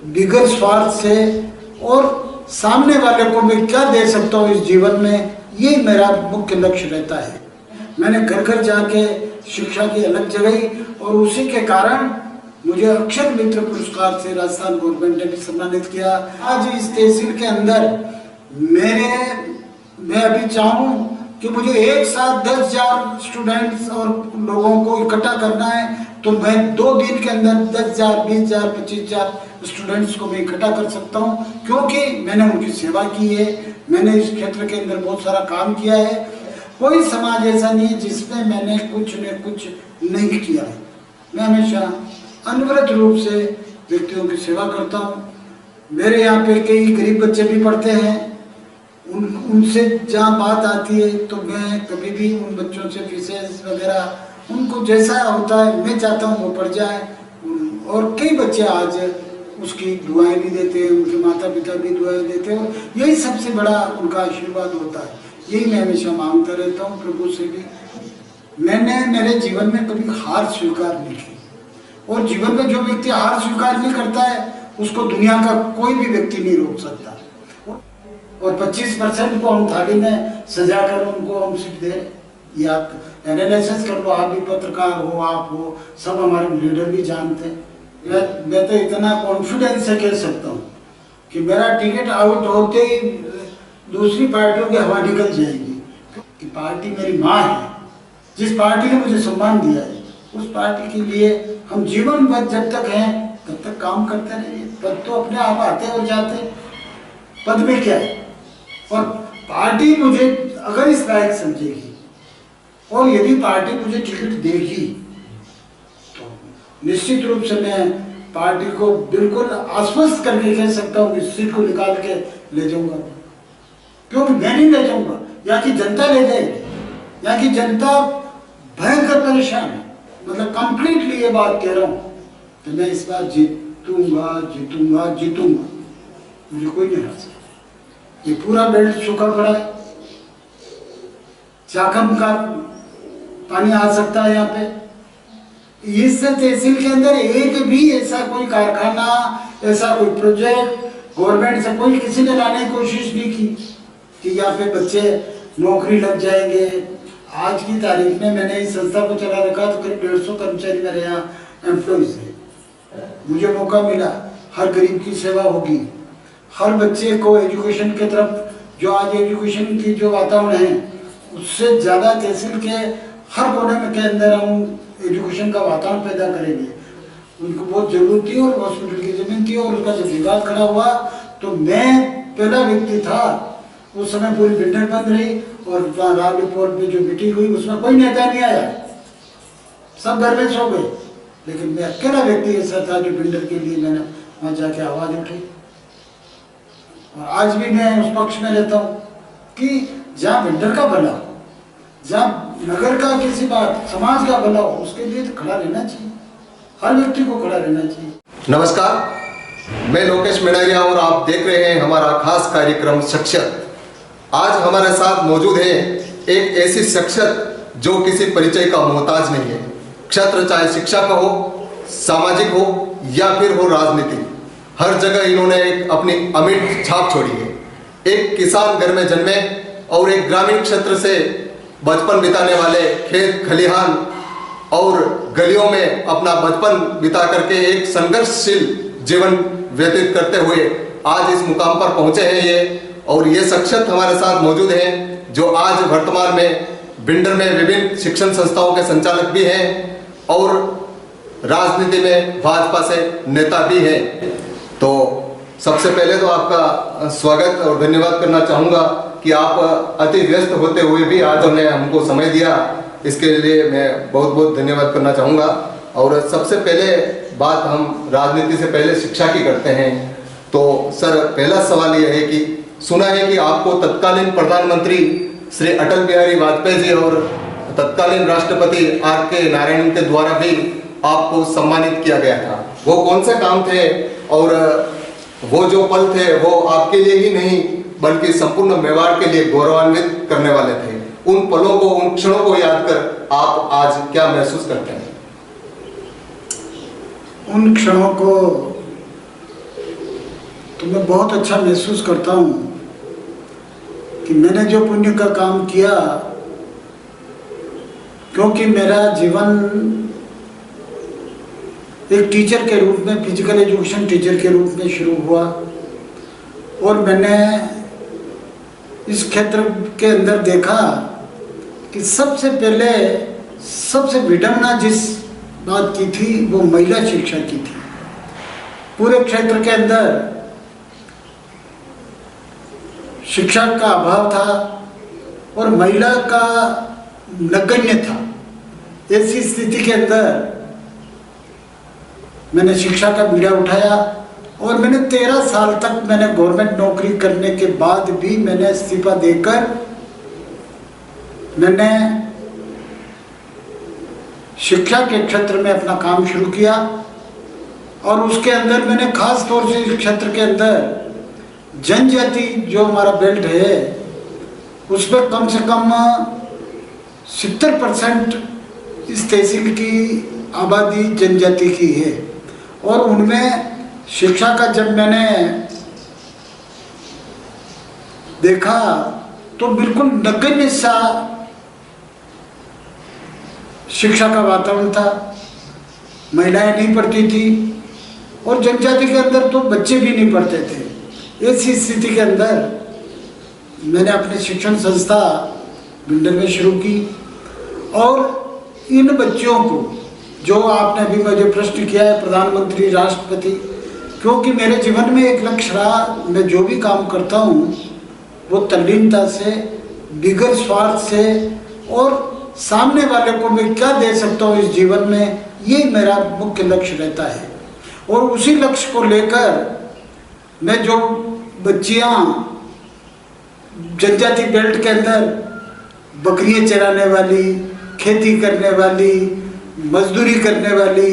बिगर स्वार्थ से और सामने वाले को मैं क्या दे सकता हूँ इस जीवन में, ये मेरा मुख्य लक्ष्य रहता है। मैंने घर घर जाके शिक्षा की अलग जगाई और उसी के कारण मुझे अक्षर मित्र पुरस्कार से राजस्थान गवर्नमेंट ने भी सम्मानित किया। आज इस तहसील के अंदर मैं अभी चाहूँ कि मुझे एक साथ 10,000 स्टूडेंट्स और लोगों को इकट्ठा करना है तो मैं 2 दिन के अंदर 10,000, 20,000, 25,000 स्टूडेंट्स को मैं इकट्ठा कर सकता हूँ, क्योंकि मैंने उनकी सेवा की है। मैंने इस क्षेत्र के अंदर बहुत सारा काम किया है। कोई समाज ऐसा नहीं है जिसमें मैंने कुछ न कुछ नहीं किया है। मैं हमेशा अनवरत रूप से व्यक्तियों की सेवा करता हूँ। मेरे यहाँ पे कई गरीब बच्चे भी पढ़ते हैं, उनसे जहाँ बात आती है तो मैं कभी भी उन बच्चों से फीसेस वगैरह उनको जैसा होता है मैं चाहता हूँ वो पढ़ जाए। और कई बच्चे आज उसकी दुआएं भी देते हैं, उनके माता पिता भी दुआएं देते हैं, और यही सबसे बड़ा उनका आशीर्वाद होता है। यही मैं हमेशा मांगता रहता हूँ प्रभु से भी। मैंने मेरे जीवन में कभी हार स्वीकार नहीं की, और जीवन में जो व्यक्ति हार स्वीकार नहीं करता है उसको दुनिया का कोई भी व्यक्ति नहीं रोक सकता। और 25% को हम थाली में सजा कर उनको हम सीख दे, या एनालिसिस कर लो, आप भी पत्रकार हो, आप हो, सब हमारे लीडर भी जानते हैं। मैं तो इतना कॉन्फिडेंस से कह सकता हूँ कि मेरा टिकट आउट होते ही दूसरी पार्टियों की हवा निकल जाएगी, कि पार्टी मेरी माँ है। जिस पार्टी ने मुझे सम्मान दिया है उस पार्टी के लिए हम जीवन भर जब तक हैं तब तक काम करते रहिए। पद तो अपने आप आते और जाते, पद में क्या है। और पार्टी मुझे अगर इस लायक समझेगी और यदि पार्टी मुझे टिकट देगी तो निश्चित रूप से मैं पार्टी को बिल्कुल आश्वस्त करके कह सकता हूँ इस सीट को निकाल के ले जाऊंगा। क्योंकि मैं नहीं ले जाऊंगा, यहाँ की जनता ले जाएगी। यहाँ की जनता भयंकर परेशान है, मतलब कंप्लीटली ये बात कह रहा हूँ कि मैं इस बार जीतूंगा जीतूंगा जीतूंगा, मुझे कोई नहीं हरा सकता। ये पूरा बेल्ट सूखा पड़ा है, चाकम का पानी आ सकता है यहाँ पे। इस तहसील के अंदर एक भी ऐसा कोई कारखाना, ऐसा कोई प्रोजेक्ट गवर्नमेंट से कोई किसी ने लाने की कोशिश नहीं की कि यहाँ पे बच्चे नौकरी लग जाएंगे। आज की तारीख में मैंने इस संस्था को चला रखा तो करीब 150 कर्मचारी मेरे यहाँ एम्प्लॉइज है। मुझे मौका मिला, हर गरीब की सेवा होगी, हर बच्चे को एजुकेशन की तरफ, जो आज एजुकेशन की जो वातावरण है उससे ज़्यादा तहसील के हर कोने में के अंदर हम एजुकेशन का वातावरण पैदा करेंगे। उनको बहुत जरूरत थी और हॉस्पिटल की जमीन थी, और उसका जब विवाद खड़ा हुआ तो मैं पहला व्यक्ति था। उस समय पूरी बिल्डर बंद रही और राव रिपोर्ट में जो मीटिंग हुई उसमें कोई नेता नहीं आया, सब घर में सो गए। लेकिन मैं अकेला व्यक्ति ऐसा था जो बिल्डर के लिए मैंने वहाँ जाके आवाज उठी। और आज भी मैं उस पक्ष में रहता हूँ कि जहाँ बिल्डर का भला हो, जहाँ नगर का किसी बात समाज का भला हो, उसके लिए तो खड़ा रहना चाहिए, हर व्यक्ति को खड़ा रहना चाहिए। नमस्कार, मैं लोकेश मेड़रिया और आप देख रहे हैं हमारा खास कार्यक्रम शख्सियत। आज हमारे साथ मौजूद है एक ऐसी शख्सियत जो किसी परिचय का मोहताज नहीं है। क्षेत्र चाहे शिक्षा का हो, सामाजिक हो या फिर हो राजनीति, हर जगह इन्होंने एक अपनी अमिट छाप छोड़ी है। एक किसान घर में जन्मे और एक ग्रामीण क्षेत्र से बचपन बिताने वाले, खेत खलिहान और गलियों में अपना बचपन बिता करके एक संघर्षशील जीवन व्यतीत करते हुए आज इस मुकाम पर पहुंचे हैं ये। और ये शख्सियत हमारे साथ मौजूद हैं जो आज वर्तमान में बिंडर में विभिन्न शिक्षण संस्थाओं के संचालक भी हैं और राजनीति में भाजपा से नेता भी हैं। तो सबसे पहले तो आपका स्वागत और धन्यवाद करना चाहूँगा कि आप अति व्यस्त होते हुए भी आज उन्हें हमको समय दिया, इसके लिए मैं बहुत बहुत धन्यवाद करना चाहूँगा। और सबसे पहले बात हम राजनीति से पहले शिक्षा की करते हैं। तो सर, पहला सवाल यह है कि सुना है कि आपको तत्कालीन प्रधानमंत्री श्री अटल बिहारी वाजपेयी जी और तत्कालीन राष्ट्रपति R.K. नारायण के द्वारा भी आपको सम्मानित किया गया था। वो कौन से काम थे और वो जो पल थे वो आपके लिए ही नहीं बल्कि संपूर्ण मेवाड़ के लिए गौरवान्वित करने वाले थे। उन पलों को, उन क्षणों को याद कर आप आज क्या महसूस करते हैं? उन क्षणों को तो मैं बहुत अच्छा महसूस करता हूँ कि मैंने जो पुण्य का काम किया, क्योंकि मेरा जीवन एक टीचर के रूप में, फिजिकल एजुकेशन टीचर के रूप में शुरू हुआ और मैंने इस क्षेत्र के अंदर देखा कि सबसे पहले सबसे विडंबना जिस बात की थी वो महिला शिक्षा की थी। पूरे क्षेत्र के अंदर शिक्षा का अभाव था और महिला का नगण्य था। ऐसी स्थिति के अंदर मैंने शिक्षा का बीड़ा उठाया और मैंने 13 साल तक मैंने गवर्नमेंट नौकरी करने के बाद भी मैंने इस्तीफा देकर मैंने शिक्षा के क्षेत्र में अपना काम शुरू किया। और उसके अंदर मैंने खास तौर से इस क्षेत्र के अंदर जनजाति जो हमारा बेल्ट है उसमें कम से कम 70% इस तहसील की आबादी जनजाति की है और उनमें शिक्षा का जब मैंने देखा तो बिल्कुल नगण्य सा शिक्षा का वातावरण था। महिलाएं नहीं पढ़ती थी और जनजाति के अंदर तो बच्चे भी नहीं पढ़ते थे। ऐसी स्थिति के अंदर मैंने अपनी शिक्षण संस्था बिल्डर में शुरू की और इन बच्चों को, जो आपने अभी मुझे प्रश्न किया है, प्रधानमंत्री, राष्ट्रपति, क्योंकि मेरे जीवन में एक लक्ष्य रहा, मैं जो भी काम करता हूँ वो तल्लीनता से, बिगर स्वार्थ से और सामने वाले को मैं क्या दे सकता हूँ इस जीवन में, ये मेरा मुख्य लक्ष्य रहता है। और उसी लक्ष्य को लेकर मैं जो बच्चियाँ जनजाति बेल्ट के अंदर बकरियाँ चराने वाली, खेती करने वाली, मजदूरी करने वाली,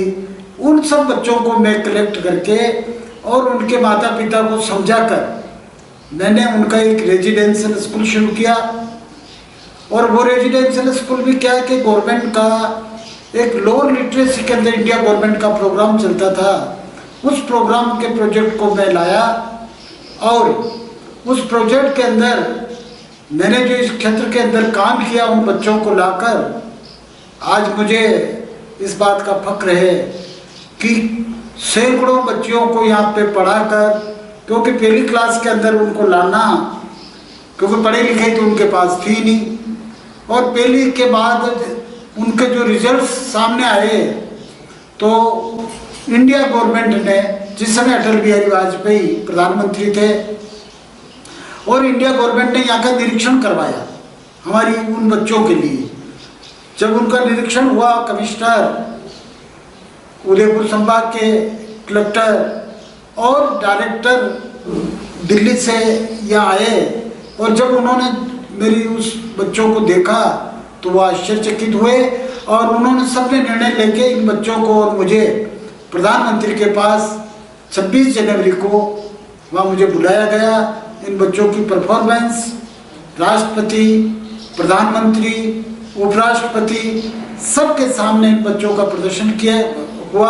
उन सब बच्चों को मैं कलेक्ट करके और उनके माता पिता को समझाकर मैंने उनका एक रेजिडेंशियल स्कूल शुरू किया। और वो रेजिडेंशियल स्कूल भी क्या है कि गवर्नमेंट का एक लोअर लिटरेसी के अंदर इंडिया गवर्नमेंट का प्रोग्राम चलता था, उस प्रोग्राम के प्रोजेक्ट को मैं लाया और उस प्रोजेक्ट के अंदर मैंने जो इस क्षेत्र के अंदर काम किया उन बच्चों को लाकर आज मुझे इस बात का फक्र है कि सैकड़ों बच्चियों को यहाँ पे पढ़ाकर, क्योंकि पहली क्लास के अंदर उनको लाना, क्योंकि पढ़े लिखे तो उनके पास थी नहीं, और पहली के बाद उनके जो रिजल्ट्स सामने आए तो इंडिया गवर्नमेंट ने, जिस समय अटल बिहारी वाजपेयी प्रधानमंत्री थे, और इंडिया गवर्नमेंट ने यहाँ का निरीक्षण करवाया हमारी उन बच्चों के लिए। जब उनका निरीक्षण हुआ, कमिश्नर, उदयपुर संभाग के कलेक्टर और डायरेक्टर दिल्ली से यहाँ आए और जब उन्होंने मेरी उस बच्चों को देखा तो वह आश्चर्यचकित हुए और उन्होंने सबने निर्णय लेके इन बच्चों को और मुझे प्रधानमंत्री के पास 26 जनवरी को वहाँ मुझे बुलाया गया। इन बच्चों की परफॉर्मेंस राष्ट्रपति, प्रधानमंत्री, उपराष्ट्रपति सबके सामने इन बच्चों का प्रदर्शन किया हुआ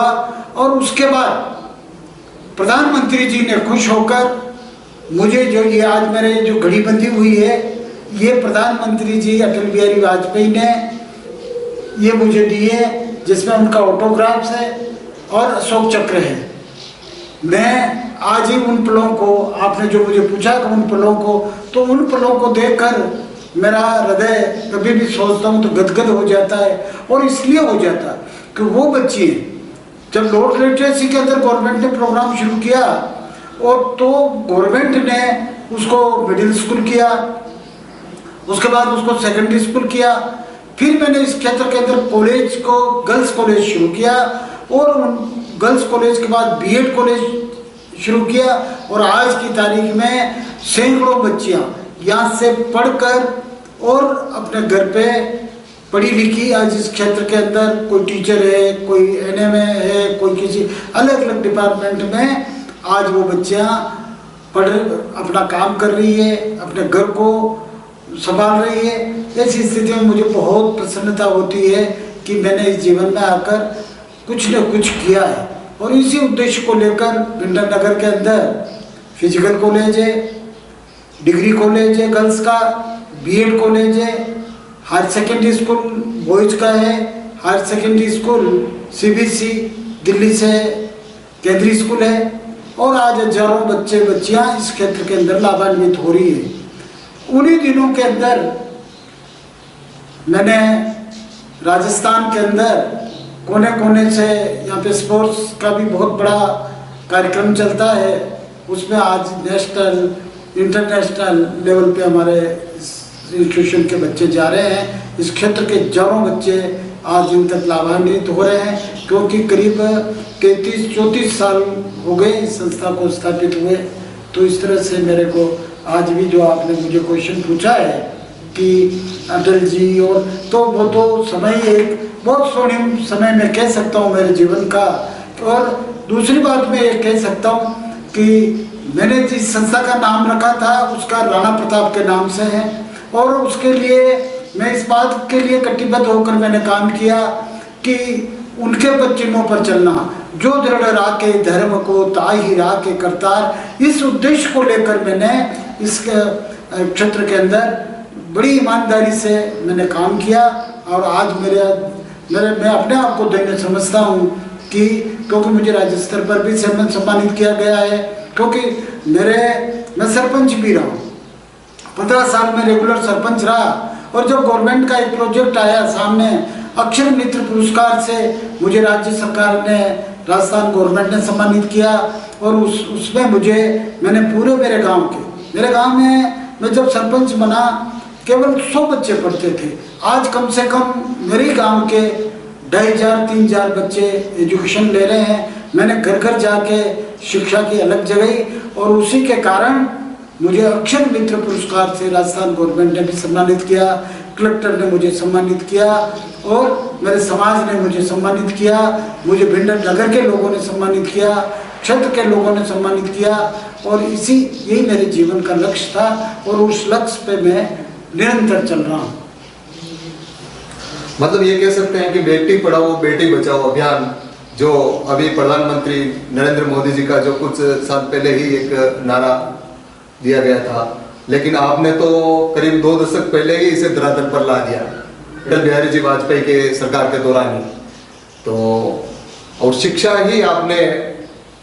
और उसके बाद प्रधानमंत्री जी ने खुश होकर मुझे, जो ये आज मेरे जो घड़ी बंधी हुई है, ये प्रधानमंत्री जी अटल बिहारी वाजपेयी ने ये मुझे दी है, जिसमें उनका ऑटोग्राफ्स है और अशोक चक्र है। मैं आज ही उन पलों को, आपने जो मुझे पूछा कि उन पलों को, तो उन पलों को देखकर मेरा हृदय कभी भी सोचता हूँ तो गदगद हो जाता है। और इसलिए हो जाता कि वो बच्चे जब लोअर लिटरेसी के अंदर गवर्नमेंट ने प्रोग्राम शुरू किया और तो गवर्नमेंट ने उसको मिडिल स्कूल किया, उसके बाद उसको सेकेंडरी स्कूल किया, फिर मैंने इस क्षेत्र के अंदर कॉलेज को गर्ल्स कॉलेज शुरू किया और गर्ल्स कॉलेज के बाद बीएड कॉलेज शुरू किया और आज की तारीख में सैकड़ों बच्चियां यहाँ से पढ़कर और अपने घर पे पढ़ी लिखी आज इस क्षेत्र के अंदर कोई टीचर है, कोई एनएमए है, कोई किसी अलग अलग डिपार्टमेंट में आज वो बच्चियाँ पढ़ अपना काम कर रही है, अपने घर को संभाल रही है। ऐसी स्थिति में मुझे बहुत प्रसन्नता होती है कि मैंने इस जीवन में आकर कुछ न कुछ किया है। और इसी उद्देश्य को लेकर भिंडर नगर के अंदर फिजिकल कॉलेज है, डिग्री कॉलेज है गर्ल्स का, बीएड कॉलेज है, हायर सेकेंडरी स्कूल बॉयज़ का है, higher secondary school CBSE Delhi से केंद्रीय स्कूल है, और आज हजारों बच्चे बच्चियां इस क्षेत्र के अंदर लाभान्वित हो रही है। उन्हीं दिनों के अंदर मैंने राजस्थान के अंदर कोने कोने से, यहाँ पे स्पोर्ट्स का भी बहुत बड़ा कार्यक्रम चलता है, उसमें आज नेशनल इंटरनेशनल लेवल पे हमारे इंस्टीट्यूशन के बच्चे जा रहे हैं। इस क्षेत्र के हजारों बच्चे आज दिन तक लाभान्वित हो रहे हैं, क्योंकि करीब 33-34 साल हो गए इस संस्था को स्थापित हुए। तो इस तरह से मेरे को आज भी जो आपने मुझे क्वेश्चन पूछा है कि अटल जी, और तो वो तो समय एक बहुत स्वर्णिम समय मैं कह सकता हूँ मेरे जीवन का। और दूसरी बात मैं ये कह सकता हूँ कि मैंने जिस संस्था का नाम रखा था उसका राणा प्रताप के नाम से है, और उसके लिए मैं इस बात के लिए कटिबद्ध होकर मैंने काम किया कि उनके पच्चीनों पर चलना, जो दृढ़ राखे धर्म को ताहि राखे करतार, इस उद्देश्य को लेकर मैंने इस क्षेत्र के अंदर बड़ी ईमानदारी से मैंने काम किया। और आज मैं अपने आप को धन्य समझता हूँ कि क्योंकि मुझे राज्य स्तर पर भी सम्मानित किया गया है, क्योंकि मैं सरपंच भी रहा हूँ, 15 साल में रेगुलर सरपंच रहा। और जब गवर्नमेंट का एक प्रोजेक्ट आया सामने, अक्षर मित्र पुरस्कार से मुझे राज्य सरकार ने, राजस्थान गवर्नमेंट ने सम्मानित किया। और उसमें मैंने पूरे मेरे गांव में मैं जब सरपंच बना केवल 100 बच्चे पढ़ते थे, आज कम से कम मेरे गांव के 2500-3000 बच्चे एजुकेशन ले रहे हैं। मैंने घर घर जाके शिक्षा की अलग जगाई, और उसी के कारण मुझे अक्षर मित्र पुरस्कार से राजस्थान गवर्नमेंट ने भी सम्मानित किया, कलेक्टर ने मुझे सम्मानित किया, और मेरे समाज ने मुझे सम्मानित किया, मुझे भिंडर नगर के लोगों ने सम्मानित किया, क्षेत्र के लोगों ने सम्मानित किया। और यही मेरे जीवन का लक्ष्य था, और उस लक्ष्य पे मैं निरंतर चल रहा हूँ। मतलब ये कह सकते हैं कि बेटी पढ़ाओ बेटी बचाओ अभियान, जो अभी प्रधानमंत्री नरेंद्र मोदी जी का जो कुछ साल पहले ही एक नारा दिया गया था, लेकिन आपने तो करीब 2 दशक पहले ही इसे धरातल पर ला दिया, अटल बिहारी जी वाजपेयी के सरकार के दौरान ही। तो और शिक्षा ही आपने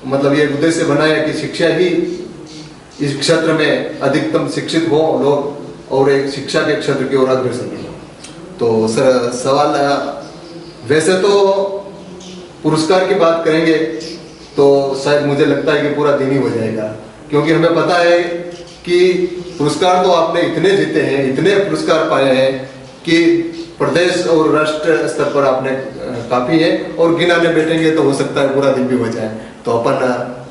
मतलब ये उद्देश्य बनाया कि शिक्षा ही इस क्षेत्र में अधिकतम शिक्षित हो लोग, और एक शिक्षा के क्षेत्र की ओर अग्रसर हो। तो सर सवाल, वैसे तो पुरस्कार की बात करेंगे तो शायद मुझे लगता है कि पूरा दिन ही हो जाएगा, क्योंकि हमें पता है कि पुरस्कार तो आपने इतने जीते हैं, इतने पुरस्कार पाए हैं कि प्रदेश और राष्ट्र स्तर पर आपने काफी है, और गिनाने बैठेंगे तो हो सकता है पूरा दिन भी हो जाए। तो अपन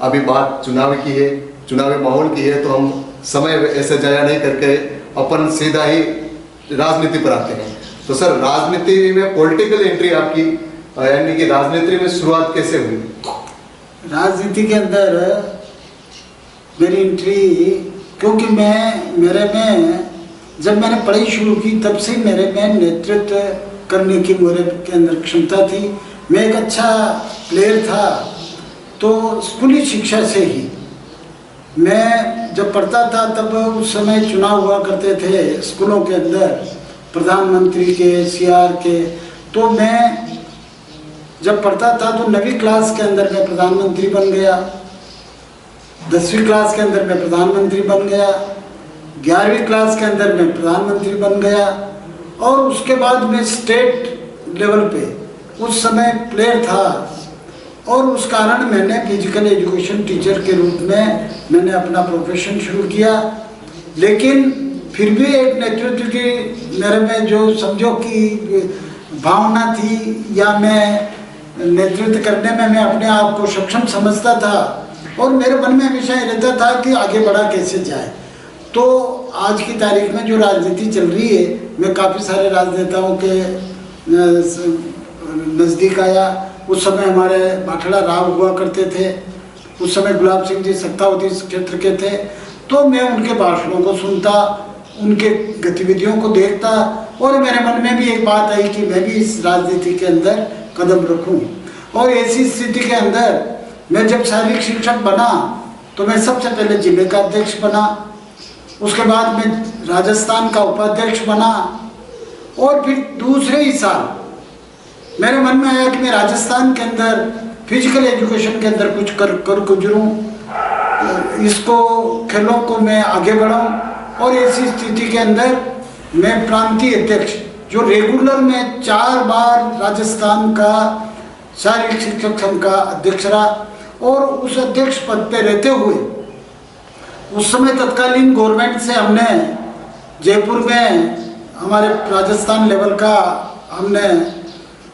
अभी बात चुनाव की है, चुनावी माहौल की है, तो हम समय ऐसे जाया नहीं करके अपन सीधा ही राजनीति पर आते हैं। तो सर, राजनीति में पॉलिटिकल एंट्री आपकी, यानी कि राजनीति में शुरुआत कैसे हुई? राजनीति के अंदर मेरी एंट्री, क्योंकि जब मैंने पढ़ाई शुरू की तब से मेरे में नेतृत्व करने की मेरे के अंदर क्षमता थी। मैं एक अच्छा प्लेयर था। तो स्कूली शिक्षा से ही मैं जब पढ़ता था, तब उस समय चुनाव हुआ करते थे स्कूलों के अंदर, प्रधानमंत्री के, सीआर के। तो मैं जब पढ़ता था तो 9वीं क्लास के अंदर मैं प्रधानमंत्री बन गया, 10वीं क्लास के अंदर मैं प्रधानमंत्री बन गया, 11वीं क्लास के अंदर मैं प्रधानमंत्री बन गया, और उसके बाद मैं स्टेट लेवल पे उस समय प्लेयर था। और उस कारण मैंने फिजिकल एजुकेशन टीचर के रूप में मैंने अपना प्रोफेशन शुरू किया। लेकिन फिर भी एक नेतृत्व की मेरे में जो समझो कि भावना थी, या मैं नेतृत्व करने में मैं अपने आप को सक्षम समझता था, और मेरे मन में हमेशा ये रहता था कि आगे बढ़ा कैसे जाए। तो आज की तारीख में जो राजनीति चल रही है, मैं काफ़ी सारे राजनेताओं के नज़दीक आया। उस समय हमारे बाठड़ा राव हुआ करते थे, उस समय गुलाब सिंह जी सत्तावती इस क्षेत्र के थे। तो मैं उनके भाषणों को सुनता, उनके गतिविधियों को देखता, और मेरे मन में भी एक बात आई कि मैं भी इस राजनीति के अंदर कदम रखूं। और ऐसी स्थिति के अंदर मैं जब शारीरिक शिक्षक बना तो मैं सबसे पहले जिले का अध्यक्ष बना, उसके बाद मैं राजस्थान का उपाध्यक्ष बना, और फिर दूसरे ही साल मेरे मन में आया कि मैं राजस्थान के अंदर फिजिकल एजुकेशन के अंदर कुछ कर गुजरूँ, इसको खेलों को मैं आगे बढ़ाऊँ। और ऐसी स्थिति के अंदर मैं प्रांतीय अध्यक्ष, जो रेगुलर में 4 बार राजस्थान का शारीरिक शिक्षक संघ का अध्यक्ष रहा, और उस अध्यक्ष पद पे रहते हुए उस समय तत्कालीन गवर्नमेंट से हमने जयपुर में हमारे राजस्थान लेवल का हमने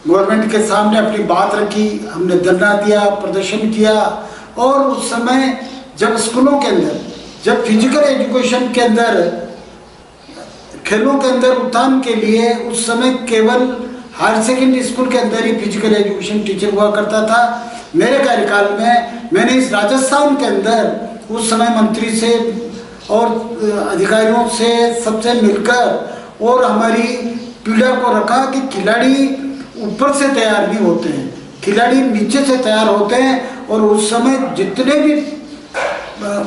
गवर्नमेंट के सामने अपनी बात रखी, हमने धरना दिया, प्रदर्शन किया। और उस समय जब स्कूलों के अंदर, जब फिजिकल एजुकेशन के अंदर, खेलों के अंदर उत्थान के लिए उस समय केवल हायर सेकेंडरी स्कूल के अंदर ही फिजिकल एजुकेशन टीचर हुआ करता था। मेरे कार्यकाल में मैंने इस राजस्थान के अंदर उस समय मंत्री से और अधिकारियों से सबसे मिलकर और हमारी पीढ़ा को रखा कि खिलाड़ी ऊपर से तैयार नहीं होते हैं, खिलाड़ी नीचे से तैयार होते हैं। और उस समय जितने भी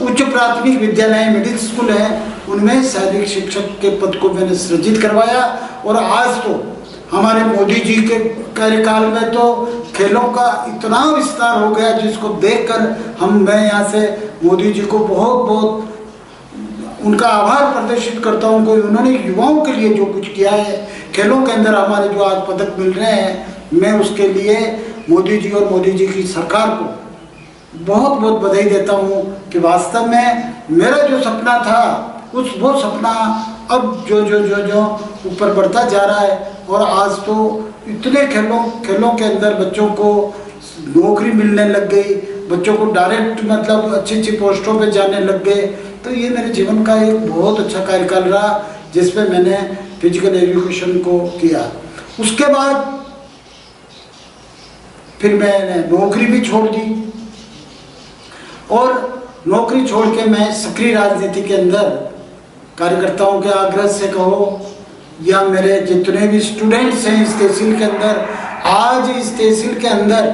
उच्च प्राथमिक विद्यालय, मिडिल स्कूल हैं, उनमें शारीरिक शिक्षक के पद को मैंने सृजित करवाया। और आज तो हमारे मोदी जी के कार्यकाल में तो खेलों का इतना विस्तार हो गया, जिसको देखकर मैं यहाँ से मोदी जी को बहुत बहुत उनका आभार प्रदर्शित करता हूँ। कि उन्होंने युवाओं के लिए जो कुछ किया है, खेलों के अंदर हमारे जो आज पदक मिल रहे हैं, मैं उसके लिए मोदी जी और मोदी जी की सरकार को बहुत बहुत बधाई देता हूँ कि वास्तव में मेरा जो सपना था वो सपना अब जो ऊपर बढ़ता जा रहा है। और आज तो इतने खेलों के अंदर बच्चों को नौकरी मिलने लग गई, बच्चों को डायरेक्ट मतलब अच्छी पोस्टों पे जाने लग गए। तो ये मेरे जीवन का एक बहुत अच्छा कार्यकाल रहा, जिसपे मैंने फिजिकल एजुकेशन को किया। उसके बाद फिर मैंने नौकरी भी छोड़ दी, और नौकरी छोड़ के मैं सक्रिय राजनीति के अंदर कार्यकर्ताओं के आग्रह से कहो या मेरे जितने भी स्टूडेंट्स हैं इस तहसील के अंदर, आज इस तहसील के अंदर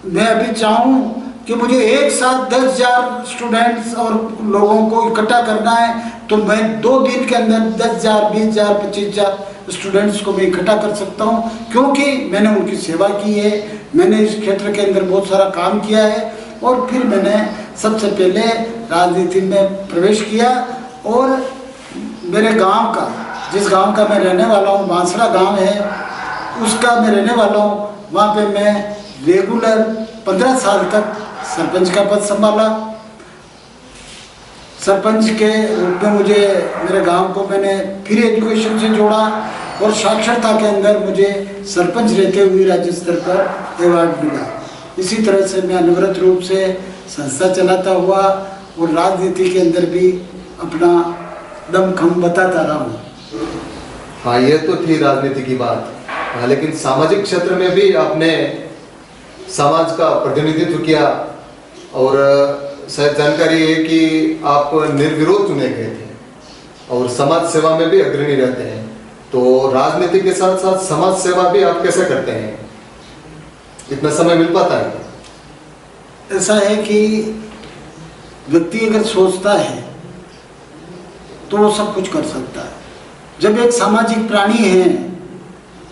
मैं अभी चाहूँ कि मुझे एक साथ 10,000 स्टूडेंट्स और लोगों को इकट्ठा करना है, तो मैं 2 दिन के अंदर 10,000, 20,000, 25,000 स्टूडेंट्स को मैं इकट्ठा कर सकता हूँ, क्योंकि मैंने उनकी सेवा की है, मैंने इस क्षेत्र के अंदर बहुत सारा काम किया है। और फिर मैंने सबसे पहले राजनीति में प्रवेश किया, और मेरे गांव का, जिस गांव का मैं रहने वाला हूँ, बांसड़ा गांव है, उसका मैं रहने वाला हूँ। वहाँ पे मैं रेगुलर 15 साल तक सरपंच का पद संभाला। सरपंच के रूप में मुझे मेरे गांव को मैंने फ्री एजुकेशन से जोड़ा, और साक्षरता के अंदर मुझे सरपंच रहते हुए राज्य स्तर पर अवार्ड मिला। इसी तरह से मैं अनवरत रूप से संस्था चलाता हुआ और राजनीति के अंदर भी अपना दमखम बताता रहा हूँ। हाँ, ये तो थी राजनीति की बात। हाँ, लेकिन सामाजिक क्षेत्र में भी आपने समाज का प्रतिनिधित्व किया, और शायद जानकारी है कि आप निर्विरोध चुने गए थे और समाज सेवा में भी अग्रणी रहते हैं। तो राजनीति के साथ साथ समाज सेवा भी आप कैसे करते हैं? इतना समय मिल पाता है? ऐसा है कि व्यक्ति अगर सोचता है तो वो सब कुछ कर सकता है। जब एक सामाजिक प्राणी है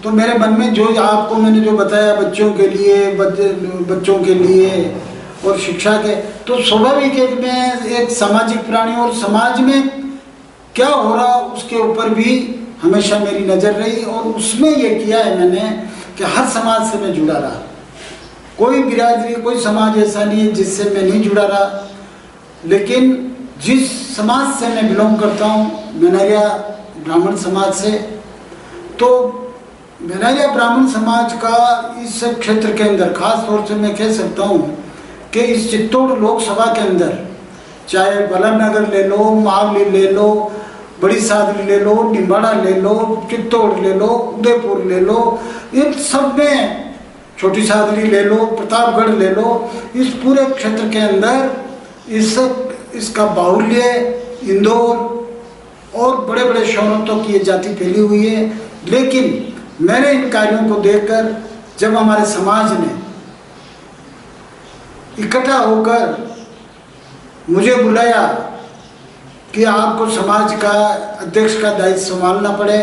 तो मेरे मन में जो आपको मैंने जो बताया, बच्चों के लिए और शिक्षा के, तो स्वाभाविक है कि मैं एक सामाजिक प्राणी, और समाज में क्या हो रहा उसके ऊपर भी हमेशा मेरी नज़र रही। और उसमें ये किया है मैंने कि हर समाज से मैं जुड़ा रहा। कोई बिरादरी, कोई समाज ऐसा नहीं है जिससे मैं नहीं जुड़ा रहा। लेकिन जिस समाज से मैं बिलोंग करता हूँ, मेनारिया ब्राह्मण समाज से, तो मेनारिया ब्राह्मण समाज का इस क्षेत्र के अंदर खास तौर से मैं कह सकता हूँ कि इस चित्तौड़ लोकसभा के अंदर, चाहे बल्लभनगर ले लो, मावली ले लो, बड़ी सादरी ले लो, निम्बाड़ा ले लो, चित्तौड़ ले लो, उदयपुर ले लो, इन सब में, छोटी सादरी ले लो, प्रतापगढ़ ले लो, इस पूरे क्षेत्र के अंदर इसका बाहुल्य, इंदौर और बड़े बड़े शहरों तक ये जाति फैली हुई है। लेकिन मैंने इन कार्यों को देखकर, जब हमारे समाज ने इकट्ठा होकर मुझे बुलाया कि आपको समाज का अध्यक्ष का दायित्व संभालना पड़े।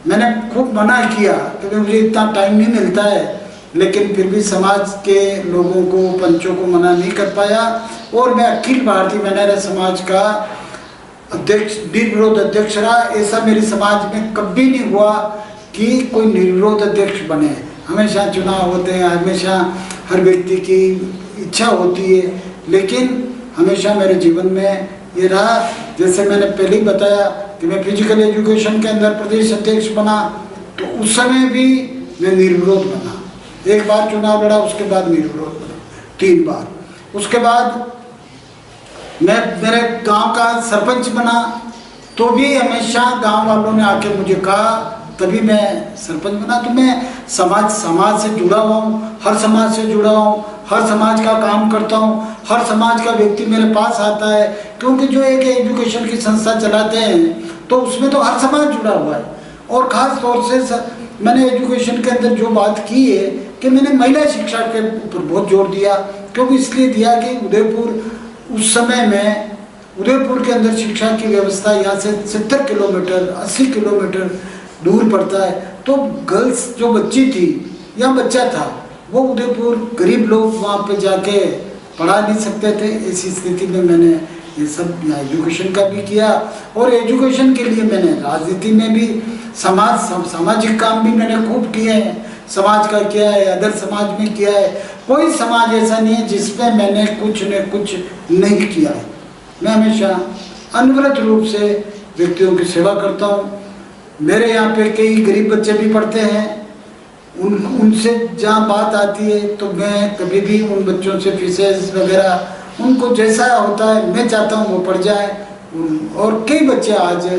मैंने खूब मना किया क्योंकि मुझे इतना टाइम नहीं मिलता है, लेकिन फिर भी समाज के लोगों को, पंचों को मना नहीं कर पाया और मैं अखिल भारतीय बनेरा समाज का अध्यक्ष, निर्विरोध अध्यक्ष रहा। ऐसा मेरे समाज में कभी नहीं हुआ कि कोई निर्विरोध अध्यक्ष बने। हमेशा चुनाव होते हैं, हमेशा हर व्यक्ति की इच्छा होती है, लेकिन हमेशा मेरे जीवन में ये रहा। जैसे मैंने पहले ही बताया कि मैं फिजिकल एजुकेशन के अंदर प्रदेश अध्यक्ष बना, तो उस समय भी मैं निर्विरोध बना। एक बार चुनाव लड़ा, उसके बाद निर्विरोध बना 3 बार। उसके बाद मैं मेरे गांव का सरपंच बना, तो भी हमेशा गांव वालों ने आके मुझे कहा, तभी मैं सरपंच बना। तो मैं समाज से जुड़ा हुआ हूँ, हर समाज से जुड़ा हूँ, हर समाज का काम करता हूँ, हर समाज का व्यक्ति मेरे पास आता है, क्योंकि जो एक एजुकेशन की संस्था चलाते हैं तो उसमें तो हर समाज जुड़ा हुआ है। और ख़ास तौर से मैंने एजुकेशन के अंदर जो बात की है कि मैंने महिला शिक्षा के ऊपर बहुत जोर दिया, क्योंकि इसलिए दिया कि उदयपुर उस समय में, उदयपुर के अंदर शिक्षा की व्यवस्था यहाँ से 70 किलोमीटर 80 किलोमीटर दूर पड़ता है, तो गर्ल्स जो बच्ची थी या बच्चा था, वो उदयपुर गरीब लोग वहाँ पे जाके पढ़ा नहीं सकते थे। ऐसी स्थिति में मैंने ये सब यहाँ एजुकेशन का भी किया, और एजुकेशन के लिए मैंने राजनीति में भी सामाजिक काम भी मैंने खूब किए हैं। समाज का किया है, अदर समाज में किया है। कोई समाज ऐसा नहीं है जिसमें मैंने कुछ न कुछ नहीं किया है। मैं हमेशा अनवरत रूप से व्यक्तियों की सेवा करता हूँ। मेरे यहाँ पे कई गरीब बच्चे भी पढ़ते हैं, उनसे जहाँ बात आती है तो मैं कभी भी उन बच्चों से फीसेस वगैरह उनको जैसा होता है मैं चाहता हूँ वो पढ़ जाए। और कई बच्चे आज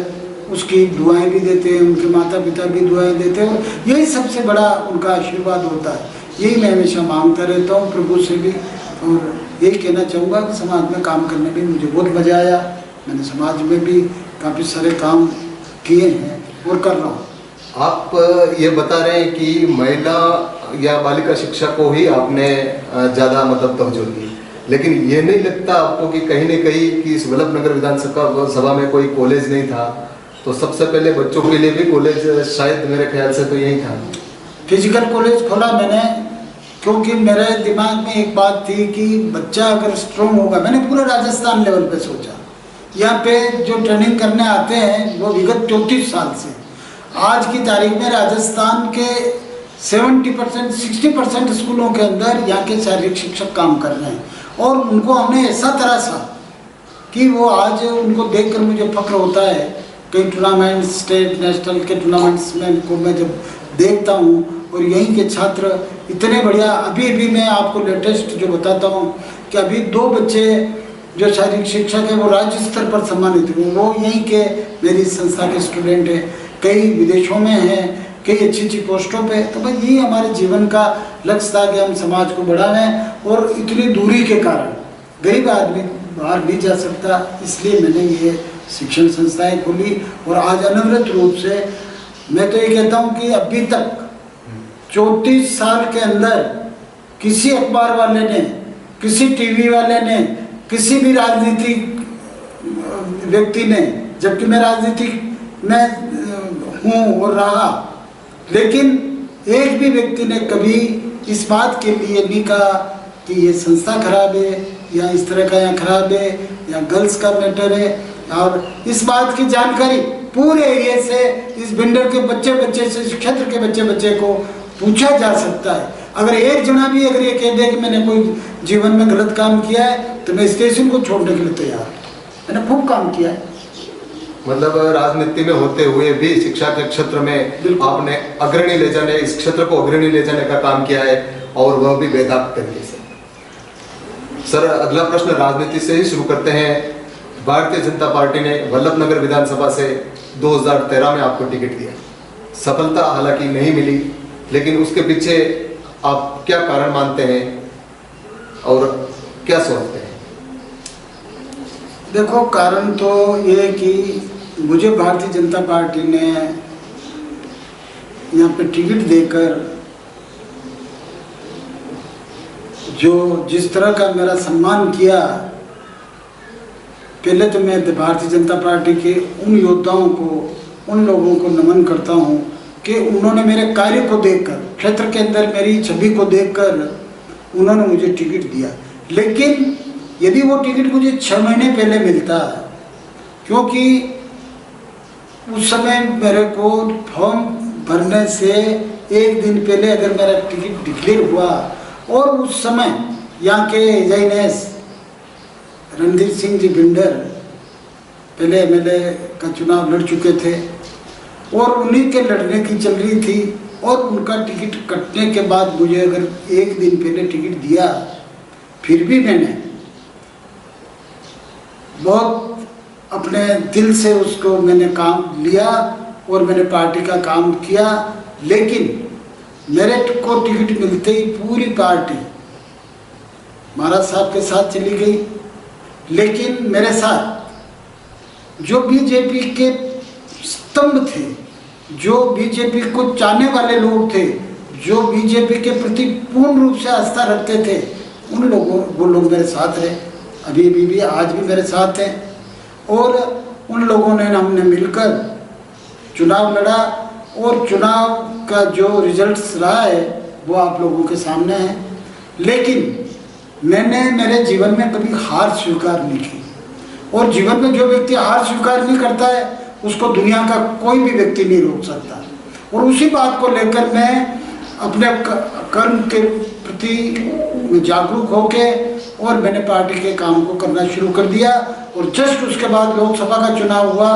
उसकी दुआएं भी देते हैं, उनके माता पिता भी दुआएं देते हैं, और यही सबसे बड़ा उनका आशीर्वाद होता है। यही मैं हमेशा मांगता रहता हूँ प्रभु से भी, और यही कहना चाहूँगा कि समाज में काम करने में मुझे बहुत मज़ा आया। मैंने समाज में भी काफ़ी सारे काम किए हैं और कर रहा हूँ। आप ये बता रहे हैं कि महिला या बालिका शिक्षा को ही आपने ज़्यादा मतलब तवज्जो दी, लेकिन ये नहीं लगता आपको कि कहीं न कहीं कि इस वल्लभनगर विधानसभा में कोई कॉलेज नहीं था, तो सबसे पहले बच्चों के लिए भी कॉलेज शायद मेरे ख्याल से तो यही था। फिजिकल कॉलेज खोला मैंने, क्योंकि मेरे दिमाग में एक बात थी कि बच्चा अगर स्ट्रॉन्ग होगा। मैंने पूरे राजस्थान लेवल पे सोचा, यहाँ पे जो ट्रेनिंग करने आते हैं वो विगत 34 साल से आज की तारीख में राजस्थान के 70% 60% स्कूलों के अंदर यहाँ के शारीरिक शिक्षक काम कर रहे हैं, और उनको हमने ऐसा तराशा कि वो आज उनको देखकर मुझे फक्र होता है। कई टूर्नामेंट, स्टेट नेशनल के टूर्नामेंट्स में उनको मैं जब देखता हूँ, और यहीं के छात्र इतने बढ़िया। अभी मैं आपको लेटेस्ट जो बताता हूँ कि अभी 2 बच्चे जो शारीरिक शिक्षक है वो राज्य स्तर पर सम्मानित हुए, वो यहीं के मेरी संस्था के स्टूडेंट हैं, कई विदेशों में हैं, कई अच्छी पोस्टों पे। तो भाई यही हमारे जीवन का लक्ष्य था कि हम समाज को बढ़ावें, और इतनी दूरी के कारण गरीब आदमी बाहर नहीं जा सकता, इसलिए मैंने ये शिक्षण संस्थाएं खोली। और आज अनवरत रूप से मैं तो ये कहता हूँ कि अभी तक 34 साल के अंदर किसी अखबार वाले ने, किसी टीवी वाले ने, किसी भी राजनीतिक व्यक्ति ने, जबकि मैं राजनीतिक में हूँ और रहा, लेकिन एक भी व्यक्ति ने कभी इस बात के लिए नहीं कहा कि ये संस्था खराब है, या इस तरह का यहाँ खराब है, या गर्ल्स का मैटर है। और इस बात की जानकारी पूरे एरिया से, इस बिंडर के बच्चे से, इस क्षेत्र के बच्चे को पूछा जा सकता है। अगर एक जना भी अगर ये कह दे कि मैंने कोई जीवन में गलत काम किया है, तो मैं स्टेशन को छोड़ने के लिए तैयार हूँ। मैंने खूब काम किया है। मतलब राजनीति में होते हुए भी शिक्षा के क्षेत्र में आपने अग्रणी ले जाने, इस क्षेत्र को अग्रणी ले जाने का काम किया है, और वह भी बेदाग तरीके से। सर, अगला प्रश्न राजनीति से ही शुरू करते हैं। भारतीय जनता पार्टी ने वल्लभनगर विधानसभा से 2013 में आपको टिकट दिया, सफलता हालांकि नहीं मिली, लेकिन उसके पीछे आप क्या कारण मानते हैं और क्या सोचते हैं? देखो, कारण तो ये कि मुझे भारतीय जनता पार्टी ने यहाँ पे टिकट देकर जो जिस तरह का मेरा सम्मान किया, पहले तो मैं भारतीय जनता पार्टी के उन योद्धाओं को, उन लोगों को नमन करता हूँ कि उन्होंने मेरे कार्य को देखकर, क्षेत्र के अंदर मेरी छवि को देखकर उन्होंने मुझे टिकट दिया। लेकिन यदि वो टिकट मुझे 6 महीने पहले मिलता, क्योंकि उस समय मेरे को फॉर्म भरने से एक दिन पहले अगर मेरा टिकट डिक्लेयर हुआ और उस समय यहाँ के एजेंस रणधीर सिंह जी भिंडर पहले एमएलए का चुनाव लड़ चुके थे और उन्हीं के लड़ने की चल रही थी, और उनका टिकट कटने के बाद मुझे अगर एक दिन पहले टिकट दिया, फिर भी मैंने बहुत अपने दिल से उसको मैंने काम लिया और मैंने पार्टी का काम किया। लेकिन मेरे को टिकट मिलते ही पूरी पार्टी महाराज साहब के साथ चली गई, लेकिन मेरे साथ जो बीजेपी के स्तंभ थे, जो बीजेपी को चाहने वाले लोग थे, जो बीजेपी के प्रति पूर्ण रूप से आस्था रखते थे, उन लोगों वो लोग मेरे साथ रहे, अभी भी आज भी मेरे साथ हैं। और उन लोगों ने हमने मिलकर चुनाव लड़ा और चुनाव का जो रिजल्ट्स रहा है वो आप लोगों के सामने है। लेकिन मैंने मेरे जीवन में कभी हार स्वीकार नहीं की, और जीवन में जो व्यक्ति हार स्वीकार नहीं करता है उसको दुनिया का कोई भी व्यक्ति नहीं रोक सकता। और उसी बात को लेकर मैं अपने कर्म के प्रति जागरूक होके और मैंने पार्टी के काम को करना शुरू कर दिया। और जस्ट उसके बाद लोकसभा का चुनाव हुआ।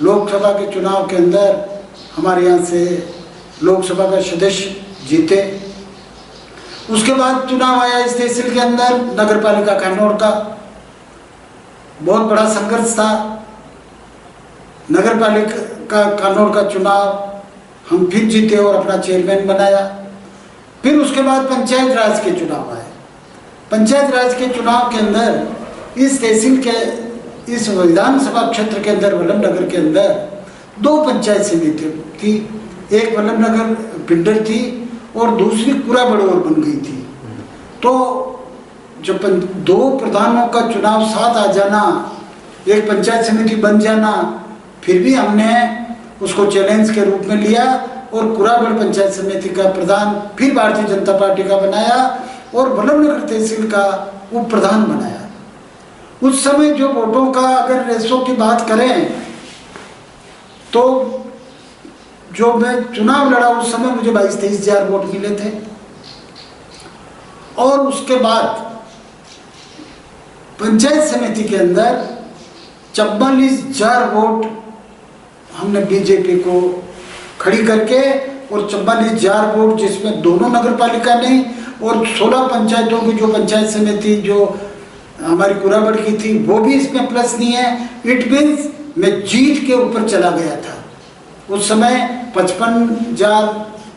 लोकसभा के चुनाव के अंदर हमारे यहाँ से लोकसभा का सदस्य जीते। उसके बाद चुनाव आया इस तहसील के अंदर नगर पालिका कानौर का, बहुत बड़ा संघर्ष था। नगर पालिका कानौर का चुनाव हम फिर जीते और अपना चेयरमैन बनाया। फिर उसके बाद पंचायत राज के चुनाव आए। पंचायत राज के चुनाव के अंदर इस तहसील के, इस विधानसभा क्षेत्र के अंदर, वल्लभ नगर के अंदर 2 पंचायत समिति थी। एक वल्लभ नगर भिंडर थी और दूसरी कुरा बड़ौर बन गई थी। तो जब 2 प्रधानों का चुनाव साथ आ जाना, एक पंचायत समिति बन जाना, फिर भी हमने उसको चैलेंज के रूप में लिया और कुराबड़ पंचायत समिति का प्रधान फिर भारतीय जनता पार्टी का बनाया और वल्लभ नगर तहसील का उप प्रधान बनाया। उस समय जो वोटों का अगर रेशो की बात करें तो जो मैं चुनाव लड़ा उस समय मुझे 22-23 हजार वोट मिले थे। और उसके बाद पंचायत समिति के अंदर 44,000 वोट हमने बीजेपी को खड़ी करके, और 44,000 वोट जिसमें दोनों नगर पालिका ने और 16 पंचायतों की जो पंचायत समिति जो हमारी कुराबड़ की थी वो भी इसमें प्लस नहीं है। इट मीन्स मैं जीत के ऊपर चला गया था। उस समय 55,000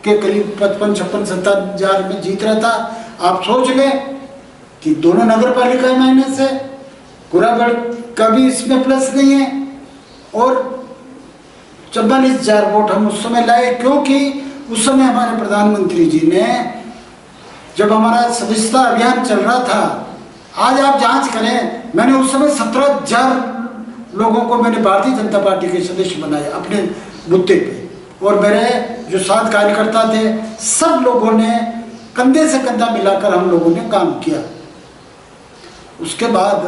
के करीब 55-56-57,000 में जीत रहा था। आप सोच लें कि दोनों नगर पालिका माइनस है, कुराबड़ का भी इसमें प्लस नहीं है, और 44,000 वोट हम उस समय लाए। क्योंकि उस समय हमारे प्रधानमंत्री जी ने, जब हमारा सदस्यता अभियान चल रहा था, आज आप जांच करें, मैंने उस समय 17,000 लोगों को मैंने भारतीय जनता पार्टी के सदस्य बनाए अपने बुत्ते पे, और मेरे जो 7 कार्यकर्ता थे सब लोगों ने कंधे से कंधा मिलाकर हम लोगों ने काम किया। उसके बाद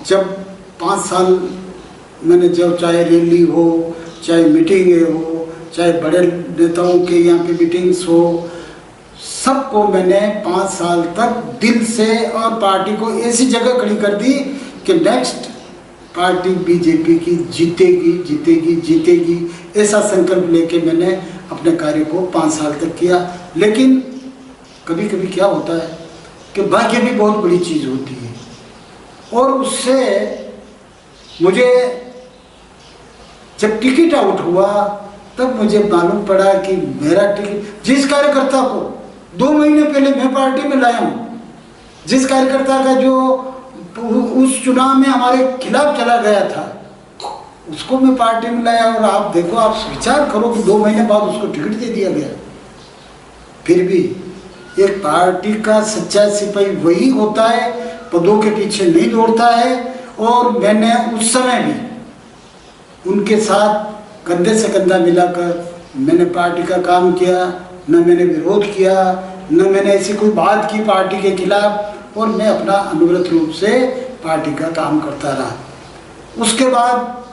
जब 5 साल मैंने, जब चाहे रैली हो, चाहे मीटिंगें हो, चाहे बड़े नेताओं के यहाँ पे मीटिंग्स हो, सबको मैंने 5 साल तक दिल से और पार्टी को ऐसी जगह खड़ी कर दी कि नेक्स्ट पार्टी बीजेपी की जीतेगी जीतेगी जीतेगी, ऐसा संकल्प लेके मैंने अपने कार्य को 5 साल तक किया। लेकिन कभी कभी क्या होता है कि भाग्य भी बहुत बड़ी चीज़ होती है, और उससे मुझे जब टिकट आउट हुआ तब मुझे मालूम पड़ा कि मेरा टिकट, जिस कार्यकर्ता को 2 महीने पहले मैं पार्टी में लाया हूँ, जिस कार्यकर्ता का जो उस चुनाव में हमारे खिलाफ चला गया था, उसको मैं पार्टी में लाया। और आप देखो, आप विचार करो कि 2 महीने बाद उसको टिकट दे दिया गया। फिर भी एक पार्टी का सच्चा सिपाही वही होता है, पदों के पीछे नहीं दौड़ता है। और मैंने उस समय भी उनके साथ कंधे से कंधा मिलाकर मैंने पार्टी का काम किया, न मैंने विरोध किया, न मैंने ऐसी कोई बात की पार्टी के खिलाफ, और मैं अपना अनवरत रूप से पार्टी का काम करता रहा। उसके बाद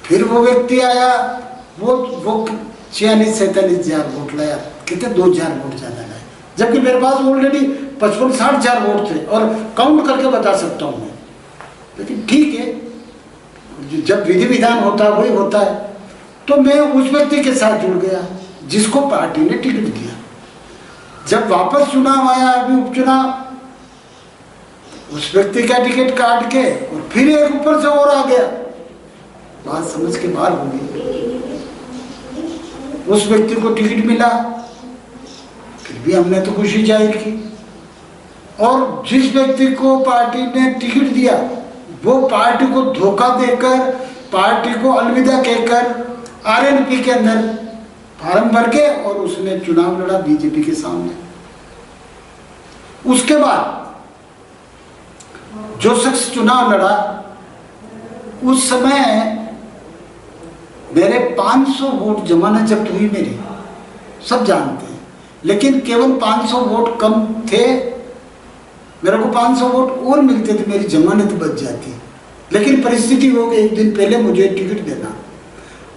फिर वो व्यक्ति आया, वो 46-47 वोट लाया, कितने 2000 वोट ज़्यादा लाए, जबकि मेरे पास ऑलरेडी 55-60 वोट थे और काउंट करके बता सकता हूँ मैं। लेकिन ठीक है, जब विधि विधान होता है वही होता है। तो मैं उस व्यक्ति के साथ जुड़ गया जिसको पार्टी ने टिकट दिया। जब वापस चुनाव आया, अभी उपचुनाव, उस व्यक्ति का टिकट काट के और फिर एक ऊपर से और आ गया, बात समझ के बाहर हो गई। उस व्यक्ति को टिकट मिला, फिर भी हमने तो खुशी जाहिर की। और जिस व्यक्ति को पार्टी ने टिकट दिया वो पार्टी को धोखा देकर, पार्टी को अलविदा कहकर आरएनपी के अंदर फार्म भर के और उसने चुनाव लड़ा बीजेपी के सामने। उसके बाद जो शख्स चुनाव लड़ा, उस समय मेरे 500 वोट जमानत जब्त हुई मेरी, सब जानते हैं, लेकिन केवल 500 वोट कम थे। मेरे को 500 वोट और मिलते थे, मेरी जमानत बच जाती। लेकिन परिस्थिति हो गई एक दिन पहले मुझे टिकट देना।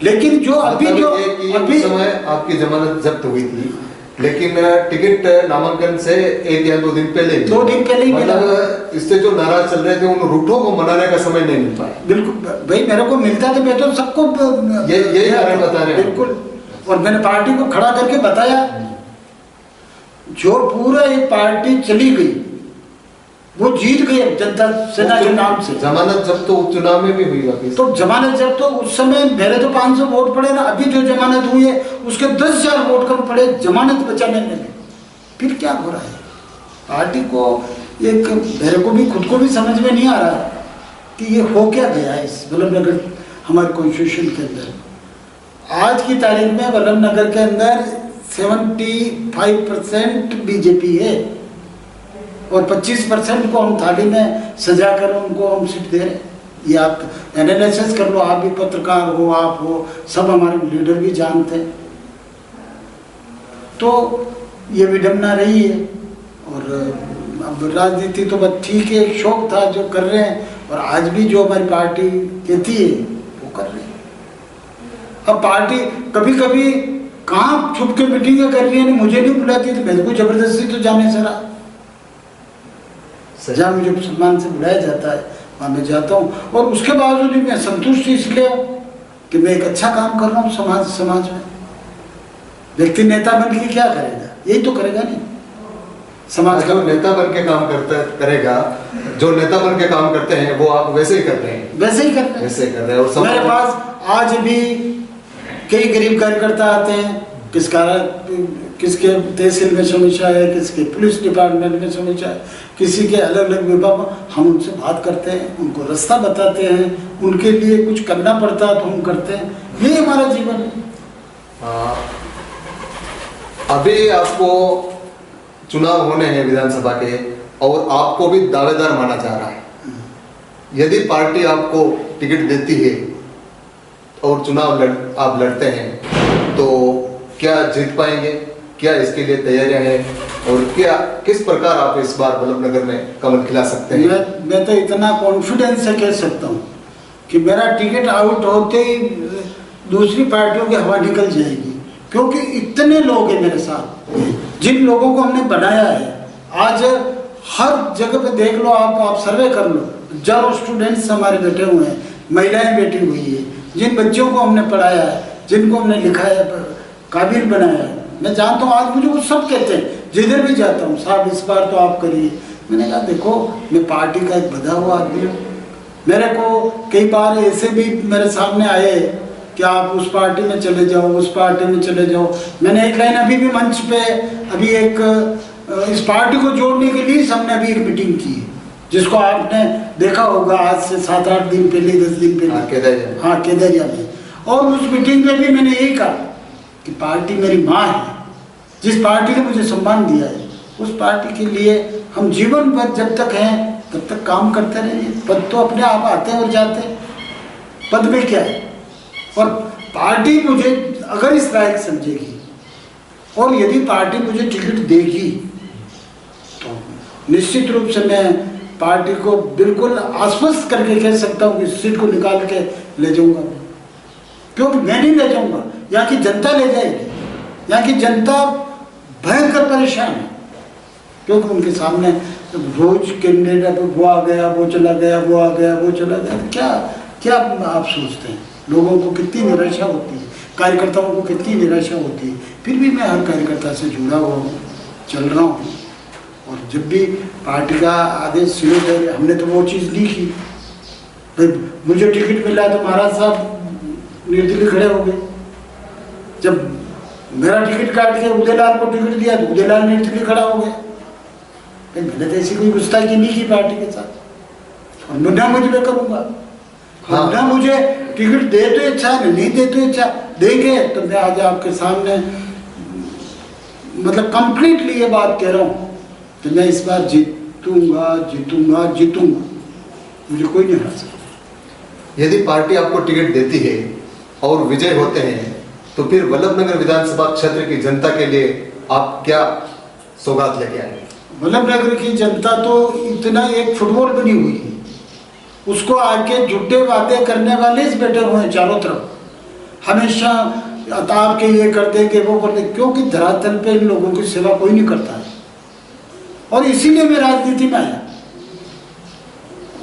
लेकिन जो अभी जो अभी समय आपकी जमानत जब्त हुई थी, लेकिन टिकट नामांकन से 1 या 2 दिन पहले, 2 दिन पहले ही मिला। इससे जो नाराज चल रहे थे उन रूठों को मनाने का समय नहीं मिल पाया। बिल्कुल भाई, मेरे को मिलता था, मैं तो सबको यही कारण बता रहे हैं। बिल्कुल। और मैंने पार्टी को खड़ा करके बताया, जो पूरा एक पार्टी चली गई वो जीत गई जनता सेना के नाम से। जमानत जब तो उपचुनाव में भी हुई वापिस। तो जमानत जब तो उस समय मेरे तो 500 वोट पड़े ना, अभी जो जमानत हुई है उसके 10,000 वोट कम पड़े जमानत बचाने में। फिर क्या हो रहा है पार्टी को? एक मेरे को भी खुद को भी समझ में नहीं आ रहा कि ये हो क्या गया है इस वल्लभनगर हमारे कॉन्स्टिट्यूशन के अंदर। आज की तारीख में वल्लभनगर के अंदर 75% बीजेपी है और 25% को हम थाली में सजा कर उनको हम सीट दे रहे हैं। ये आप एनालिसिस कर लो, आप भी पत्रकार हो, आप हो, सब हमारे लीडर भी जानते हैं। तो ये विडंबना रही है। और अब राजनीति तो बस ठीक है, एक शौक था जो कर रहे हैं, और आज भी जो हमारी पार्टी कहती है वो कर रहे हैं। अब पार्टी कभी कभी कहाँ छुप के मीटिंगें कर रही है, मुझे नहीं बुलाती, तो मेरे को जबरदस्ती तो जाने से रहा। सजा मुझे सम्मान से बुलाया जाता है, वहाँ मैं जाता हूँ, और उसके बावजूद भी मैं संतुष्ट इसलिए हूँ कि मैं एक अच्छा काम कर रहा हूँ समाज में। व्यक्ति नेता बन के क्या करेगा? यही तो करेगा नहीं। समाज का नेता बन के काम करेगा, जो नेता बन के काम करते हैं वो आप वैसे ही कर रहे हैं। वैसे ही कर रहे हैं, वैसे कर रहे हैं। और मेरे पास आज भी कई गरीब कार्यकर्ता आते हैं, किसके तहसील में समस्या है, किसके पुलिस डिपार्टमेंट में समस्या है, किसी के अलग अलग विभाग में। हम उनसे बात करते हैं, उनको रास्ता बताते हैं, उनके लिए कुछ करना पड़ता है तो हम करते हैं। ये हमारा जीवन है। अभी आपको चुनाव होने हैं विधानसभा के, और आपको भी दावेदार माना जा रहा है। यदि पार्टी आपको टिकट देती है और चुनाव आप लड़ते हैं तो क्या जीत पाएंगे? क्या इसके लिए तैयारियां हैं? और क्या किस प्रकार आप इस बार वल्लभनगर में कमल खिला सकते हैं? मैं तो इतना कॉन्फिडेंस से कह सकता हूँ कि मेरा टिकट आउट होते ही दूसरी पार्टियों की हवा निकल जाएगी, क्योंकि इतने लोग हैं मेरे साथ, जिन लोगों को हमने बनाया है। आज हर जगह पे देख लो, आप सर्वे कर लो, हजारों स्टूडेंट्स हमारे बैठे हुए हैं, महिलाएं बैठी हुई है, जिन बच्चों को हमने पढ़ाया है, जिनको हमने लिखाया, काबिल बनाया है। मैं जानता हूँ, आज मुझे वो सब कहते हैं, जिधर भी जाता हूँ, साहब इस बार तो आप करिए। मैंने कहा देखो, मैं पार्टी का एक बधा हुआ आदमी हूँ। मेरे को कई बार ऐसे भी मेरे सामने आए कि आप उस पार्टी में चले जाओ, उस पार्टी में चले जाओ। मैंने एक लाइन अभी भी मंच पे, अभी एक इस पार्टी को जोड़ने के लिए हमने अभी एक मीटिंग की, जिसको आपने देखा होगा आज से 7-8 दिन पहले, 10 दिन पहले, हाँ केदारिया में। और उस मीटिंग में भी मैंने यही कहा कि पार्टी मेरी माँ है, जिस पार्टी ने मुझे सम्मान दिया है उस पार्टी के लिए हम जीवन भर जब तक हैं तब तक काम करते रहेंगे। पद तो अपने आप आते हैं और जाते हैं, पद में क्या है। और पार्टी मुझे अगर इस लायक समझेगी और यदि पार्टी मुझे टिकट देगी तो निश्चित रूप से मैं पार्टी को बिल्कुल आश्वस्त करके कह सकता हूँ कि सीट को निकाल के ले जाऊंगा। क्योंकि मैं नहीं ले जाऊंगा, यहाँ की जनता ले जाएगी। यहाँ की जनता भयंकर परेशान है, क्योंकि उनके सामने रोज कैंडिडेट वो आ गया, वो चला गया, वो आ गया, वो चला गया। तो क्या क्या आप सोचते हैं लोगों को कितनी निराशा होती है, कार्यकर्ताओं को कितनी निराशा होती है। फिर भी मैं हर कार्यकर्ता से जुड़ा हुआ हूँ, चल रहा हूँ। और जब भी पार्टी का आदेश शुरू है, हमने तो वो चीज़ नहीं की। भाई मुझे टिकट मिला तो महाराज साहब निर्दलीय खड़े हो गए। जब मेरा टिकट काट के उदयलाल को टिकट दिया तो उदयलाल निर्दलीय खड़ा हो गया। मैंने तो ऐसी कोई गुस्ताखी नहीं की पार्टी के साथ, और ना मुझे मैं करूँगा। हाँ। ना मुझे टिकट दे तो अच्छा, नहीं दे तो अच्छा, देंगे तो मैं आज आपके सामने मतलब कंप्लीटली ये बात कह रहा हूँ कि मैं इस बार जीतूंगा, जीतूंगा, जीतूंगा। मुझे कोई नहीं हरा सकता। यदि पार्टी आपको टिकट देती है और विजय होते हैं तो फिर वल्लभनगर विधानसभा क्षेत्र की जनता के लिए आप क्या सौगात लेके आएंगे? वल्लभनगर की जनता तो इतना एक फुटबॉल बनी हुई है, उसको आके झूठे वादे करने वाले ही बैठे हुए हैं चारों तरफ। हमेशा आप के ये कर देंगे, वो कर देंगे, क्योंकि धरातल पे इन लोगों की सेवा कोई नहीं करता है। और इसीलिए मैं राजनीति में आया,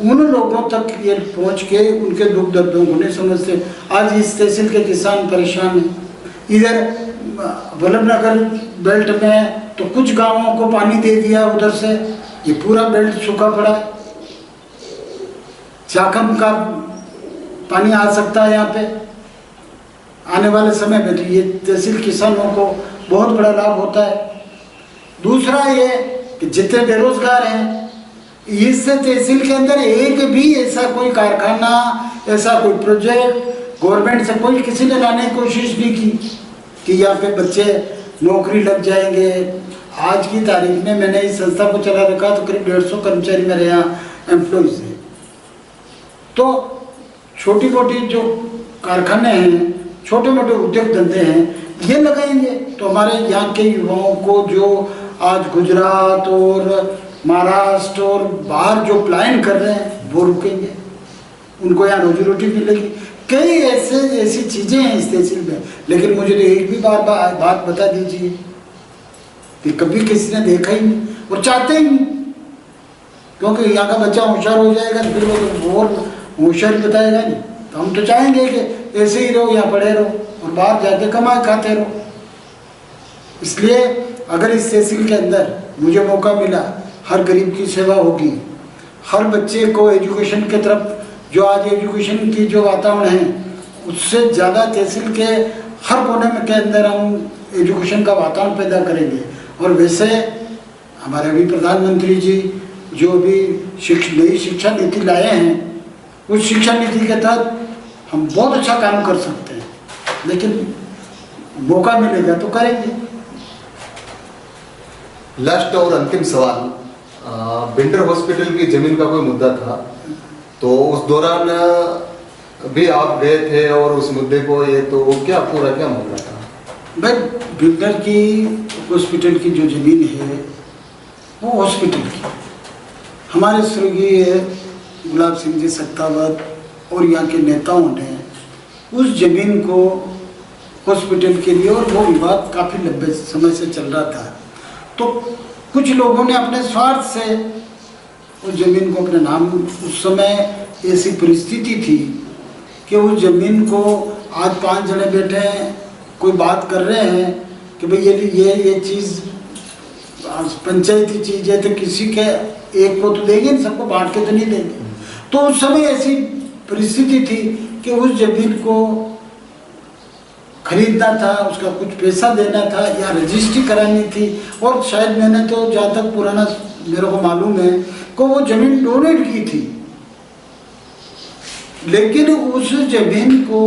उन लोगों तक ये पहुंच के उनके दुख दर्दों को नहीं समझते। आज इस तहसील के किसान परेशान हैं। इधर वल्लभनगर बेल्ट में तो कुछ गांवों को पानी दे दिया, उधर से ये पूरा बेल्ट सूखा पड़ा है। चाकम का पानी आ सकता है यहाँ पे आने वाले समय में, तो ये तहसील किसानों को बहुत बड़ा लाभ होता है। दूसरा ये कि जितने बेरोजगार हैं, इस तहसील के अंदर एक भी ऐसा कोई कारखाना, ऐसा कोई प्रोजेक्ट गवर्नमेंट से कोई किसी ने लाने की कोशिश नहीं की कि यहाँ पे बच्चे नौकरी लग जाएंगे। आज की तारीख में मैंने इस संस्था को चला रखा तो करीब 150 कर्मचारी मेरे यहाँ एम्प्लॉइज हैं। तो छोटी मोटी जो कारखाने हैं, छोटे मोटे उद्योग धंधे हैं, ये लगाएंगे तो हमारे यहाँ के युवाओं को जो आज गुजरात और महाराष्ट्र और बाहर जो प्लान कर रहे हैं वो रुकेंगे, उनको यहाँ रोजी रोटी मिलेगी। कई ऐसी चीज़ें हैं इस तहसील में। लेकिन मुझे तो एक भी बात बता दीजिए कि कभी किसी ने देखा ही नहीं और चाहते ही नहीं, क्योंकि यहाँ का बच्चा होशियार हो जाएगा तो फिर वो और होशियार बताएगा नहीं। तो हम तो चाहेंगे कि ऐसे ही रहो, यहाँ पढ़े रहो और बाहर जाके कमा खाते रहो। इसलिए अगर इस तहसील के अंदर मुझे मौका मिला, हर गरीब की सेवा होगी, हर बच्चे को एजुकेशन के तरफ, जो आज एजुकेशन की जो वातावरण है उससे ज़्यादा तहसील के हर कोने में के अंदर हम एजुकेशन का वातावरण पैदा करेंगे। और वैसे हमारे अभी प्रधानमंत्री जी जो भी नई शिक्षा नीति लाए हैं, उस शिक्षा नीति के तहत हम बहुत अच्छा काम कर सकते हैं, लेकिन मौका मिलेगा तो करेंगे। लास्ट और अंतिम सवाल, बिंडर हॉस्पिटल की जमीन का कोई मुद्दा था, तो उस दौरान भी आप गए थे और उस मुद्दे को ये तो क्या पूरा क्या मामला था? भाई बिंडर की हॉस्पिटल की जो जमीन है वो हॉस्पिटल की, हमारे स्वर्गीय गुलाब सिंह जी सत्तावत और यहाँ के नेताओं ने उस जमीन को हॉस्पिटल के लिए, और वो विवाद काफ़ी लंबे समय से चल रहा था, तो कुछ लोगों ने अपने स्वार्थ से उस जमीन को अपने नाम, उस समय ऐसी परिस्थिति थी कि उस जमीन को आज 5 जने बैठे हैं, कोई बात कर रहे हैं कि भाई ये चीज़ पंचायती चीज़ है तो किसी के एक को तो देंगे नहीं, सबको बांट के तो नहीं देंगे। तो उस समय ऐसी परिस्थिति थी कि उस जमीन को खरीदना था, उसका कुछ पैसा देना था या रजिस्ट्री करानी थी, और शायद मैंने तो जहाँ तक पुराना मेरे को मालूम है कि वो जमीन डोनेट की थी। लेकिन उस जमीन को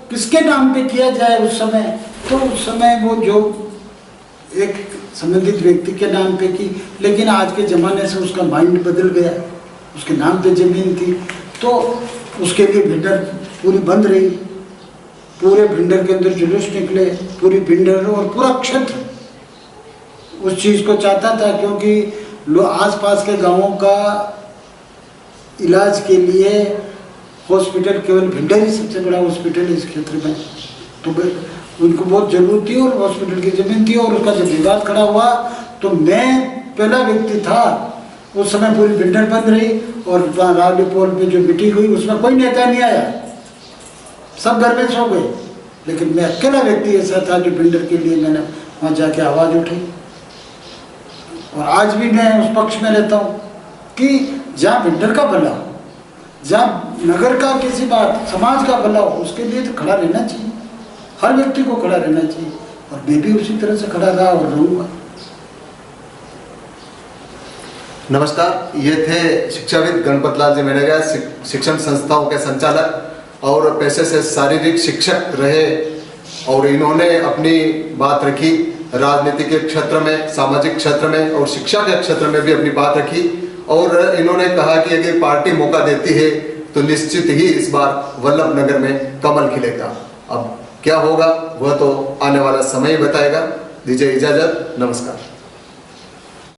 किसके नाम पे किया जाए उस समय, तो उस समय वो जो एक संबंधित व्यक्ति के नाम पे की, लेकिन आज के ज़माने से उसका माइंड बदल गया, उसके नाम पे ज़मीन थी तो उसके लिए भिंडर पूरी बंद रही, पूरे भिंडर के अंदर जुलूस निकले, पूरी भिंडर और पूरा क्षेत्र उस चीज़ को चाहता था, क्योंकि आसपास के गांवों का इलाज के लिए हॉस्पिटल केवल भिंडर ही सबसे बड़ा हॉस्पिटल है इस क्षेत्र में, तो उनको बहुत जरूरत थी और हॉस्पिटल की ज़मीन थी। और उसका जब विवाद खड़ा हुआ तो मैं पहला व्यक्ति था, उस समय पूरी भिंडर बंद रही और वहाँ रावली पोल पे जो मीटिंग हुई उसमें कोई नेता नहीं आया, सब घर में सो गए, लेकिन मैं अकेला व्यक्ति ऐसा था जो भिंडर के लिए मैंने वहाँ जाके आवाज़ उठी। और आज भी मैं उस पक्ष में रहता हूँ कि जहाँ भिंडर का भला हो, जहाँ नगर का किसी बात समाज का भला हो, उसके लिए तो खड़ा रहना चाहिए, हर व्यक्ति को खड़ा रहना चाहिए। और मैं भी उसी तरह से खड़ा रहा और रहूँगा। नमस्कार, ये थे शिक्षाविद गणपत लाल जी मेड़रिया, शिक्षण संस्थाओं के संचालक और पेशे से शारीरिक शिक्षक रहे, और इन्होंने अपनी बात रखी राजनीति के क्षेत्र में, सामाजिक क्षेत्र में और शिक्षा के क्षेत्र में भी अपनी बात रखी। और इन्होंने कहा कि अगर पार्टी मौका देती है तो निश्चित ही इस बार वल्लभ नगर में कमल खिलेगा। अब क्या होगा वह तो आने वाला समय ही बताएगा। दीजिए इजाजत, नमस्कार।